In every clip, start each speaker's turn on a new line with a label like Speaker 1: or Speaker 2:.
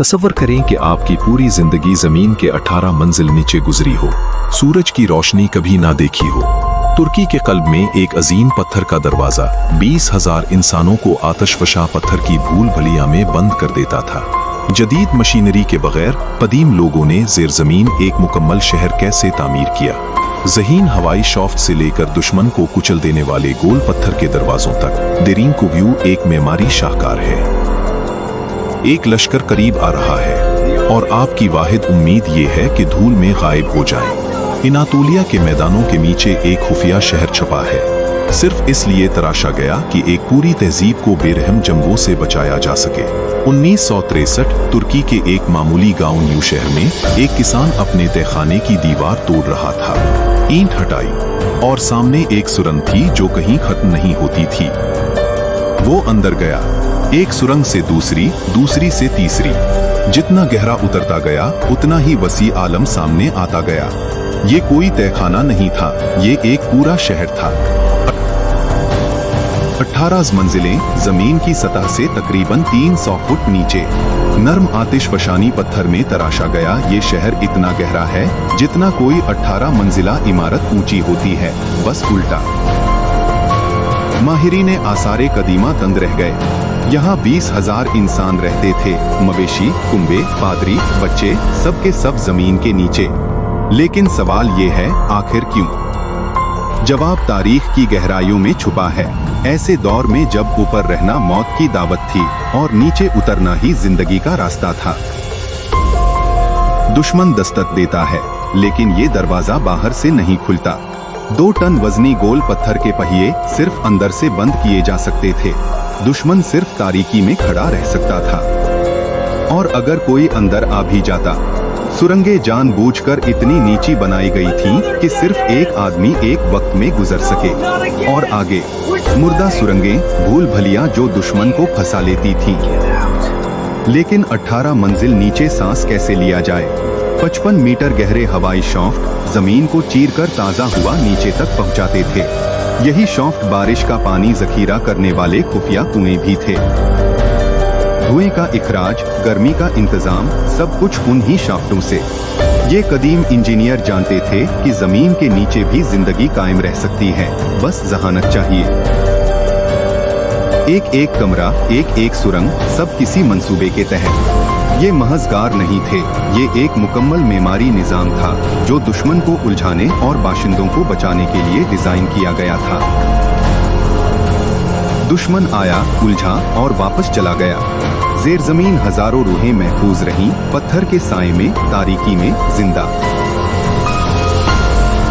Speaker 1: तसव्वुर करें कि आपकी पूरी जिंदगी जमीन के 18 मंजिल नीचे गुजरी हो, सूरज की रोशनी कभी ना देखी हो। तुर्की के कल्ब में एक अजीम पत्थर का दरवाजा 20,000 इंसानों को आतिशफशा पत्थर की भूल भलिया में बंद कर देता था। जदीद मशीनरी के बगैर कदीम लोगों ने ज़ेर ज़मीन एक मुकम्मल शहर कैसे तामीर किया। ज़हीन हवाई शॉफ्ट से लेकर दुश्मन को कुचल देने वाले गोल पत्थर के दरवाजों तक, देरीन कुव्यू एक मेमारी शाहकार है। एक लश्कर करीब आ रहा है और आपकी वाहिद उम्मीद ये है कि धूल में गायब हो जाए। इनातोलिया के मैदानों के नीचे एक खुफिया शहर छुपा है, सिर्फ इसलिए तराशा गया कि एक पूरी तहजीब को बेरहम जंगों से बचाया जा सके। 1963 तुर्की के एक मामूली गांव न्यू शहर में एक किसान अपने तहखाने की दीवार तोड़ रहा था। ईंट हटाई और सामने एक सुरंग थी जो कहीं खत्म नहीं होती थी। वो अंदर गया, एक सुरंग से दूसरी, दूसरी से तीसरी। जितना गहरा उतरता गया उतना ही वसी आलम सामने आता गया। ये कोई तहखाना नहीं था, ये एक पूरा शहर था। 18 मंजिलें जमीन की सतह से तकरीबन 300 फुट नीचे। नर्म आतिशफशानी पत्थर में तराशा गया ये शहर इतना गहरा है जितना कोई 18 मंजिला इमारत ऊंची होती है, बस उल्टा। माहिरीन आसारे कदीमा दंग रह गए। यहाँ 20,000 इंसान रहते थे, मवेशी, कुंबे, पादरी, बच्चे, सब के सब जमीन के नीचे। लेकिन सवाल ये है, आखिर क्यों? जवाब तारीख की गहराइयों में छुपा है। ऐसे दौर में जब ऊपर रहना मौत की दावत थी और नीचे उतरना ही जिंदगी का रास्ता था, दुश्मन दस्तक देता है, लेकिन ये दरवाजा बाहर से नहीं खुलता। 2 टन वजनी गोल पत्थर के पहिए सिर्फ अंदर से बंद किए जा सकते थे। दुश्मन सिर्फ तारीकी में खड़ा रह सकता था, और अगर कोई अंदर आ भी जाता। सुरंगें जानबूझकर इतनी नीची बनाई गई थीं कि सिर्फ एक आदमी एक वक्त में गुजर सके। और आगे मुर्दा सुरंगें, भूल भलियां जो दुश्मन को फंसा लेती थीं। लेकिन 18 मंजिल नीचे सांस कैसे लिया जाए? 55 मीटर गहरे हवाई शॉफ्ट जमीन को चीरकर ताजा हुआ नीचे तक पहुंचाते थे। यही शॉफ्ट बारिश का पानी जखीरा करने वाले खुफिया कुएं भी थे। धुएं का इखराज, गर्मी का इंतजाम, सब कुछ उन्हीं शाफ्टों से। ये कदीम इंजीनियर जानते थे कि जमीन के नीचे भी जिंदगी कायम रह सकती है, बस जहानत चाहिए। एक एक कमरा, एक एक सुरंग, सब किसी मंसूबे के तहत। ये महज गार नहीं थे, ये एक मुकम्मल मेमारी निजाम था जो दुश्मन को उलझाने और बाशिंदों को बचाने के लिए डिजाइन किया गया था। दुश्मन आया, उलझा और वापस चला गया। ज़ेर ज़मीन हजारों रूहें महफूज रहीं, पत्थर के साए में, तारीकी में, जिंदा।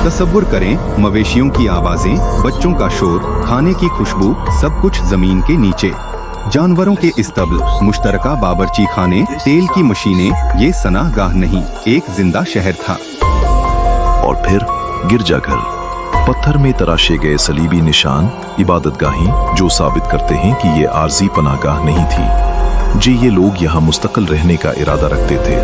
Speaker 1: तसव्वुर करें, मवेशियों की आवाजें, बच्चों का शोर, खाने की खुशबू, सब कुछ जमीन के नीचे। जानवरों के इस्तबल, मुश्तरका बावर्ची खाने, तेल की मशीनें, ये सनाहगाह नहीं, एक जिंदा शहर था।
Speaker 2: और फिर गिरजाघर, पत्थर में तराशे गए सलीबी निशान, इबादतगाहें जो साबित करते हैं कि ये आर्जी पनाहगाह नहीं थी। जी, ये लोग यहाँ मुस्तकिल रहने का इरादा रखते थे।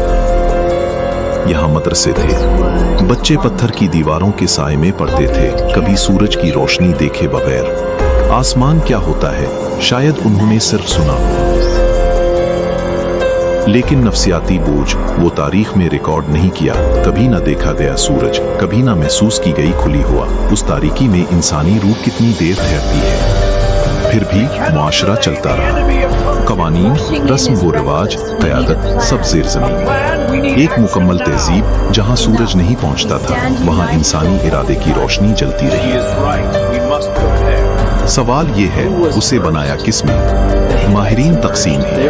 Speaker 2: यहाँ मदरसे थे, बच्चे पत्थर की दीवारों के साए में पढ़ते थे, कभी सूरज की रोशनी देखे बगैर। आसमान क्या होता है शायद उन्होंने सिर्फ सुना, लेकिन नफ्सियाती बोझ वो तारीख में रिकॉर्ड नहीं किया। कभी ना देखा गया सूरज, कभी ना महसूस की गई खुली हुआ। उस तारीकी में इंसानी रूह कितनी देर ठहरती है। फिर भी मुआशरा चलता रहा, कवानीन, रस्म व रिवाज, क़यादत, सब ज़ेर ज़मीन। एक मुकम्मल तहजीब जहाँ सूरज नहीं पहुँचता था, वहाँ इंसानी इरादे की रोशनी जलती रही। सवाल ये है, उसे बनाया किसने? माहिरीन तकसीम है।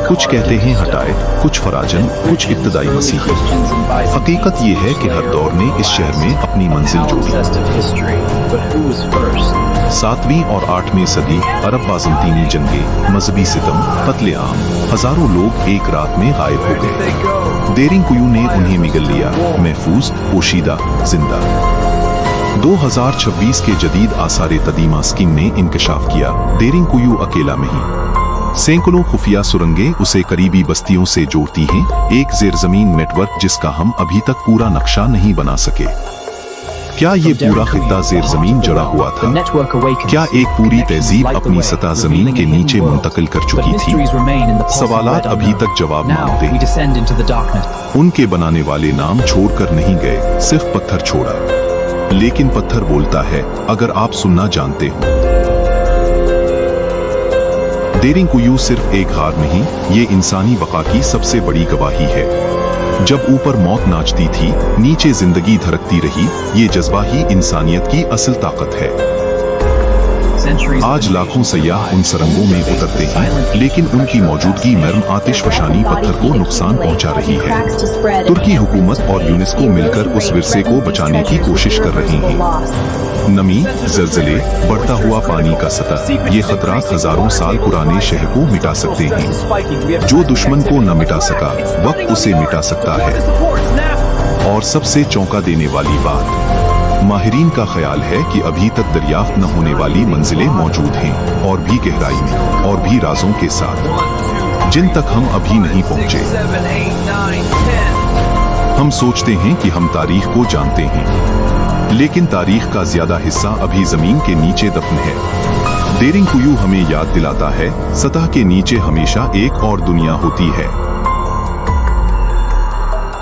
Speaker 2: कुछ कहते हैं हटाए, कुछ फराजन, कुछ इब्तदाई मसीही। हकीकत ये है कि हर दौर ने इस शहर में अपनी मंजिल जोड़ी। 7वीं और 8वीं सदी, अरब बाज़ंतीनी जंगें, मजहबी सितम, कत्ले आम, हजारों लोग एक रात में गायब हो गए। देरिंग कुयू ने उन्हें मिगल लिया, महफूज, पोशीदा, जिंदा। 2026 के जदीद आसारे कदीमा स्कीम ने इंकशाफ किया, देरिंग कुयू अकेला नहीं। सैकड़ों खुफिया सुरंगें उसे करीबी बस्तियों से जोड़ती हैं, एक ज़ेर ज़मीन नेटवर्क जिसका हम अभी तक पूरा नक्शा नहीं बना सके।
Speaker 1: क्या ये पूरा खित्ता जेर जमीन जड़ा हुआ था? क्या एक पूरी तहजीब अपनी सतह जमीन के नीचे मुंतकिल कर चुकी थी? सवालात अभी तक जवाब मांगते हैं। उनके बनाने वाले नाम छोड़कर नहीं गए, सिर्फ पत्थर छोड़ा। लेकिन पत्थर बोलता है, अगर आप सुनना जानते हो। देरिंग कुयू सिर्फ एक हार नहीं, ये इंसानी बका की सबसे बड़ी गवाही है। जब ऊपर मौत नाचती थी, नीचे जिंदगी धड़कती रही। ये जज्बा ही इंसानियत की असल ताकत है। आज लाखों सयाह उन सुरंगों में उतरते हैं, लेकिन उनकी मौजूदगी नर्म आतिशफशानी पत्थर को नुकसान पहुंचा रही है। तुर्की हुकूमत और यूनेस्को मिलकर उस विरसे को बचाने की कोशिश कर रही हैं। नमी, ज़लज़ले, बढ़ता हुआ पानी का सतह, ये खतरात हजारों साल पुराने शहर को मिटा सकते हैं। जो दुश्मन को न मिटा सका, वक्त उसे मिटा सकता है। और सबसे चौंका देने वाली बात, माहिरीन का ख्याल है कि अभी तक दरियाफ्त न होने वाली मंजिलें मौजूद हैं, और भी गहराई में, और भी राजों के साथ, जिन तक हम अभी नहीं पहुंचे। हम सोचते हैं कि हम तारीख को जानते हैं, लेकिन तारीख का ज्यादा हिस्सा अभी जमीन के नीचे दफन है। देरिंग कुयू हमें याद दिलाता है, सतह के नीचे हमेशा एक और दुनिया होती है।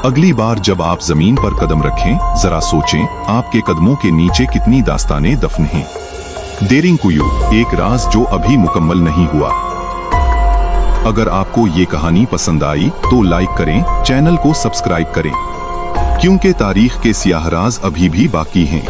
Speaker 1: अगली बार जब आप जमीन पर कदम रखें, जरा सोचें, आपके कदमों के नीचे कितनी दास्तानें दफन हैं। देरिंग कुयू, एक राज जो अभी मुकम्मल नहीं हुआ। अगर आपको ये कहानी पसंद आई तो लाइक करें, चैनल को सब्सक्राइब करें, क्योंकि तारीख के सियाह राज अभी भी बाकी हैं।